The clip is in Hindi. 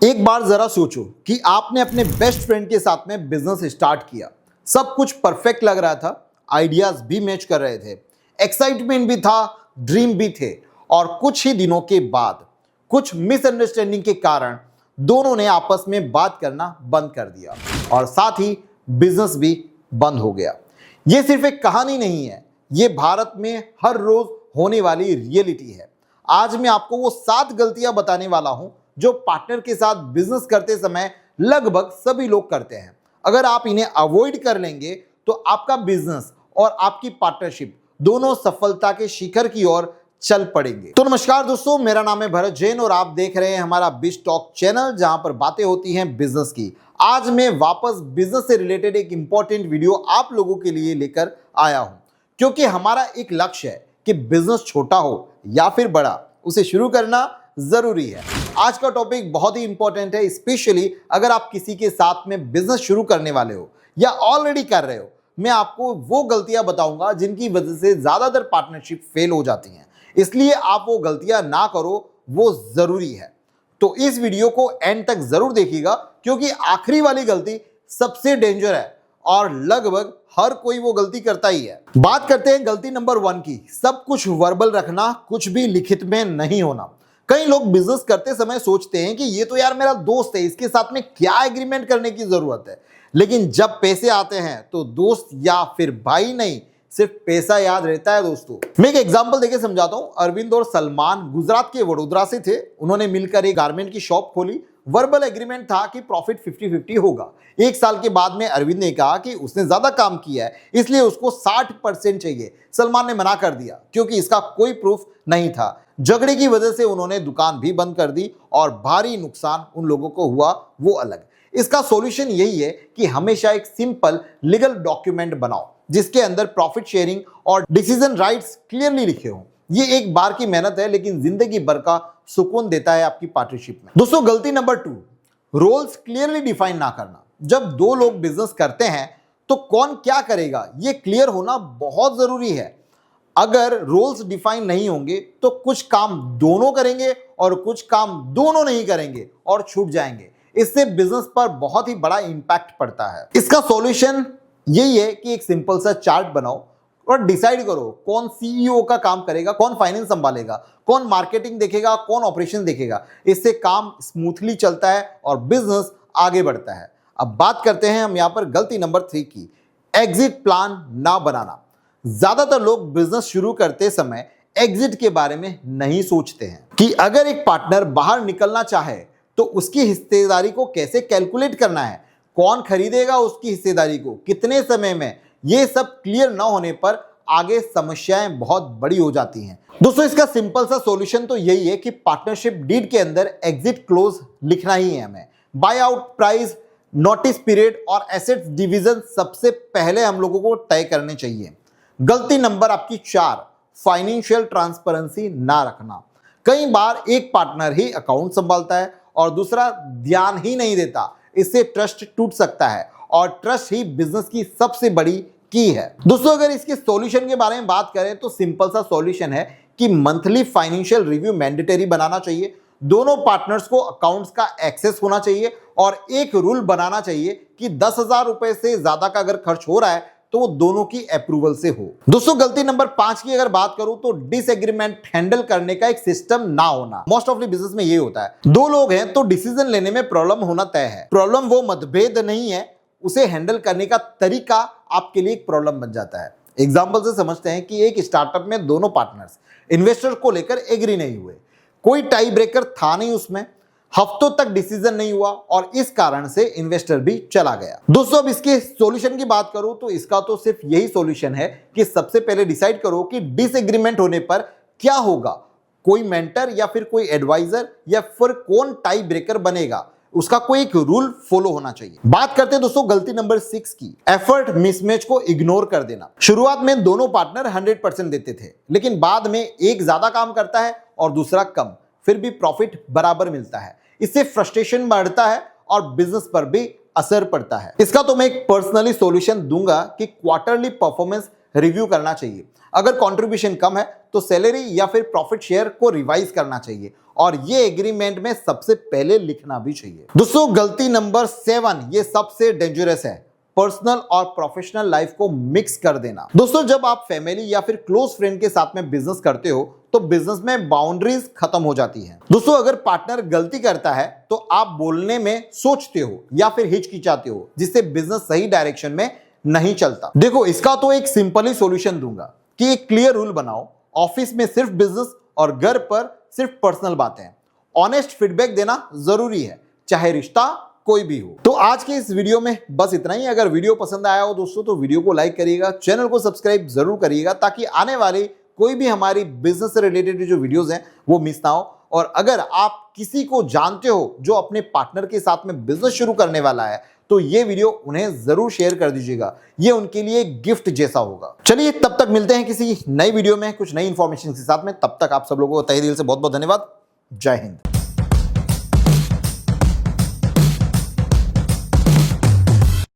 एक बार जरा सोचो कि आपने अपने बेस्ट फ्रेंड के साथ में बिजनेस स्टार्ट किया। सब कुछ परफेक्ट लग रहा था, आइडियाज भी मैच कर रहे थे, एक्साइटमेंट भी था, ड्रीम भी थे। और कुछ ही दिनों के बाद कुछ मिसअंडरस्टैंडिंग के कारण दोनों ने आपस में बात करना बंद कर दिया और साथ ही बिजनेस भी बंद हो गया। ये सिर्फ एक कहानी नहीं है, ये भारत में हर रोज होने वाली रियलिटी है। आज मैं आपको वो 7 गलतियां बताने वाला हूं जो पार्टनर के साथ बिजनेस करते समय लगभग सभी लोग करते हैं। अगर आप इन्हें अवॉइड कर लेंगे तो आपका बिजनेस और आपकी पार्टनरशिप दोनों सफलता के शिखर की ओर चल पड़ेंगे। तो नमस्कार दोस्तों, मेरा नाम है भरत जैन और आप देख रहे हैं हमारा बिज टॉक चैनल, जहां पर बातें होती हैं बिजनेस की। आज मैं वापस बिजनेस से रिलेटेड एक इंपॉर्टेंट वीडियो आप लोगों के लिए लेकर आया हूं, क्योंकि हमारा एक लक्ष्य है कि बिजनेस छोटा हो या फिर बड़ा, उसे शुरू करना जरूरी है। आज का टॉपिक बहुत ही इंपॉर्टेंट है, स्पेशली अगर आप किसी के साथ में बिजनेस शुरू करने वाले हो या ऑलरेडी कर रहे हो। मैं आपको वो गलतियां बताऊंगा जिनकी वजह से ज्यादातर पार्टनरशिप फेल हो जाती हैं, इसलिए आप वो गलतियां ना करो, वो जरूरी है। तो इस वीडियो को एंड तक जरूर देखिएगा, क्योंकि आखिरी वाली गलती सबसे डेंजर है और लगभग हर कोई वो गलती करता ही है। बात करते हैं गलती नंबर 1 की, सब कुछ वर्बल रखना, कुछ भी लिखित में नहीं होना। कई लोग बिजनेस करते समय सोचते हैं कि ये तो यार मेरा दोस्त है, इसके साथ में क्या एग्रीमेंट करने की जरूरत है। लेकिन जब पैसे आते हैं तो दोस्त या फिर भाई नहीं, सिर्फ पैसा याद रहता है दोस्तों। मैं एक एग्जांपल देके समझाता हूं। अरविंद और सलमान गुजरात के वडोदरा से थे। उन्होंने मिलकर एक गारमेंट की शॉप खोली। वर्बल एग्रीमेंट था कि प्रॉफिट 50-50 होगा। 1 साल के बाद में अरविंद ने कहा कि उसने ज्यादा काम किया है, इसलिए उसको 60% चाहिए। सलमान ने मना कर दिया क्योंकि इसका कोई प्रूफ नहीं था। झगड़े की वजह से उन्होंने दुकान भी बंद कर दी और भारी नुकसान उन लोगों को हुआ, वो अलग। इसका सॉल्यूशन यही है कि हमेशा एक सिंपल लीगल डॉक्यूमेंट बनाओ जिसके अंदर प्रॉफिट शेयरिंग और डिसीजन राइट्स क्लियरली लिखे हों। ये एक बार की मेहनत है, लेकिन जिंदगी भर का सुकून देता है आपकी पार्टनरशिप में। दोस्तों, गलती नंबर 2, रोल्स क्लियरली डिफाइन ना करना। जब 2 लोग बिजनेस करते हैं तो कौन क्या करेगा ये क्लियर होना बहुत जरूरी है। अगर रोल्स डिफाइन नहीं होंगे तो कुछ काम दोनों करेंगे और कुछ काम दोनों नहीं करेंगे और छूट जाएंगे। इससे बिजनेस पर बहुत ही बड़ा इंपैक्ट पड़ता है। इसका सॉल्यूशन यही है कि एक सिंपल सा चार्ट बनाओ और डिसाइड करो कौन सीईओ का काम करेगा, कौन फाइनेंस संभालेगा, कौन मार्केटिंग देखेगा, कौन ऑपरेशन देखेगा। इससे काम स्मूथली चलता है और बिजनेस आगे बढ़ता है। अब बात करते हैं हम यहां पर गलती नंबर 3 की, एग्जिट प्लान ना बनाना। ज्यादातर लोग बिजनेस शुरू करते समय एग्जिट के बारे में नहीं सोचते हैं कि अगर एक पार्टनर बाहर निकलना चाहे तो उसकी हिस्सेदारी को कैसे कैलकुलेट करना है, कौन खरीदेगा उसकी हिस्सेदारी को, कितने समय में। ये सब क्लियर ना होने पर आगे समस्याएं बहुत बड़ी हो जाती हैं। दोस्तों, इसका सिंपल सा सॉल्यूशन तो यही है कि पार्टनरशिप डीड के अंदर एग्जिट क्लोज लिखना ही है हमें। Bye out price, notice period और एसेट्स डिवीजन सबसे पहले हम लोगों को तय करने चाहिए। गलती नंबर आपकी 4, फाइनेंशियल ट्रांसपेरेंसी ना रखना। कई बार एक पार्टनर ही अकाउंट संभालता है और दूसरा ध्यान ही नहीं देता। इससे ट्रस्ट टूट सकता है और ट्रस्ट ही बिजनेस की सबसे बड़ी की है। दोस्तों, अगर इसके सॉल्यूशन के बारे में बात करें तो सिंपल सा सॉल्यूशन है कि मंथली फाइनेंशियल रिव्यू मैंडेटरी बनाना चाहिए। दोनों पार्टनर्स को अकाउंट्स का एक्सेस होना चाहिए और एक रूल बनाना चाहिए कि 10,000 रुपए से ज्यादा का अगर खर्च हो रहा है तो वो दोनों की अप्रूवल से हो। दोस्तों, गलती नंबर 5 की अगर बात करूं तो डिसएग्रीमेंट हैंडल करने का एक सिस्टम ना होना। मोस्ट ऑफ द बिजनेस में ये होता है, 2 लोग हैं तो डिसीजन लेने में प्रॉब्लम होना तय है। प्रॉब्लम वो मतभेद नहीं है, उसे हैंडल करने का तरीका आपके लिए एक प्रॉब्लम बन जाता है। एग्जाम्पल से समझते हैं कि एक स्टार्टअप में दोनों पार्टनर्स इन्वेस्टर को लेकर एग्री नहीं हुए। कोई टाई ब्रेकर था नहीं उसमें, हफ्तों तक डिसीजन नहीं हुआ और इस कारण से इन्वेस्टर भी चला गया। दोस्तों, अब इसके सॉल्यूशन की बात करूं तो इसका तो सिर्फ यही सॉल्यूशन है कि सबसे पहले डिसाइड करो कि डिसएग्रीमेंट होने पर क्या होगा। कोई मेंटर या फिर कोई एडवाइजर या फिर कौन टाई ब्रेकर बनेगा, उसका कोई एक रूल फॉलो होना चाहिए। बात करते हैं दोस्तों गलती नंबर 6 की, एफर्ट मिसमैच को इग्नोर कर देना। शुरुआत में दोनों पार्टनर 100% देते थे, लेकिन बाद में एक ज्यादा काम करता है और दूसरा कम, फिर भी प्रॉफिट बराबर मिलता है। इससे फ्रस्ट्रेशन बढ़ता है और बिजनेस पर भी असर पड़ता है। इसका तो मैं एक पर्सनली सॉल्यूशन दूंगा कि क्वार्टरली परफॉर्मेंस रिव्यू करना चाहिए। अगर कंट्रीब्यूशन कम है तो सैलरी या फिर प्रॉफिट शेयर को रिवाइज करना चाहिए और ये एग्रीमेंट में सबसे पहले लिखना भी चाहिए। दोस्तों गलती नंबर 7, ये सबसे डेंजरस है, पर्सनल और प्रोफेशनल लाइफ को मिक्स कर देना। दोस्तों जब आप फैमिली या फिर क्लोज फ्रेंड के साथ में बिजनेस करते हो तो बिजनेस में बाउंड्रीज खत्म हो जाती हैं। दोस्तों अगर पार्टनर गलती करता है तो आप बोलने में सोचते हो या फिर हिचकिचाते हो, जिससे बिजनेस सही डायरेक्शन में नहीं चलता। देखो इसका तो एक सिंपल ही सॉल्यूशन दूंगा कि एक क्लियर रूल बनाओ, ऑफिस में सिर्फ बिजनेस और घर पर सिर्फ पर्सनल बातें। ऑनेस्ट फीडबैक देना जरूरी है, चाहे रिश्ता कोई भी हो। तो आज के इस वीडियो में बस इतना ही। अगर वीडियो पसंद आया हो दोस्तों तो वीडियो को लाइक करिएगा, चैनल को सब्सक्राइब जरूर करिएगा, ताकि आने वाले कोई भी हमारी बिजनेस से रिलेटेड जो वीडियोस हैं वो मिस ना हो। और अगर आप किसी को जानते हो जो अपने पार्टनर के साथ में बिजनेस शुरू करने वाला है तो ये वीडियो उन्हें जरूर शेयर कर दीजिएगा, ये उनके लिए गिफ्ट जैसा होगा। चलिए तब तक मिलते हैं किसी नई वीडियो में कुछ नई इंफॉर्मेशन के साथ में। तब तक आप सब लोगों को तहे दिल से बहुत बहुत धन्यवाद। जय हिंद।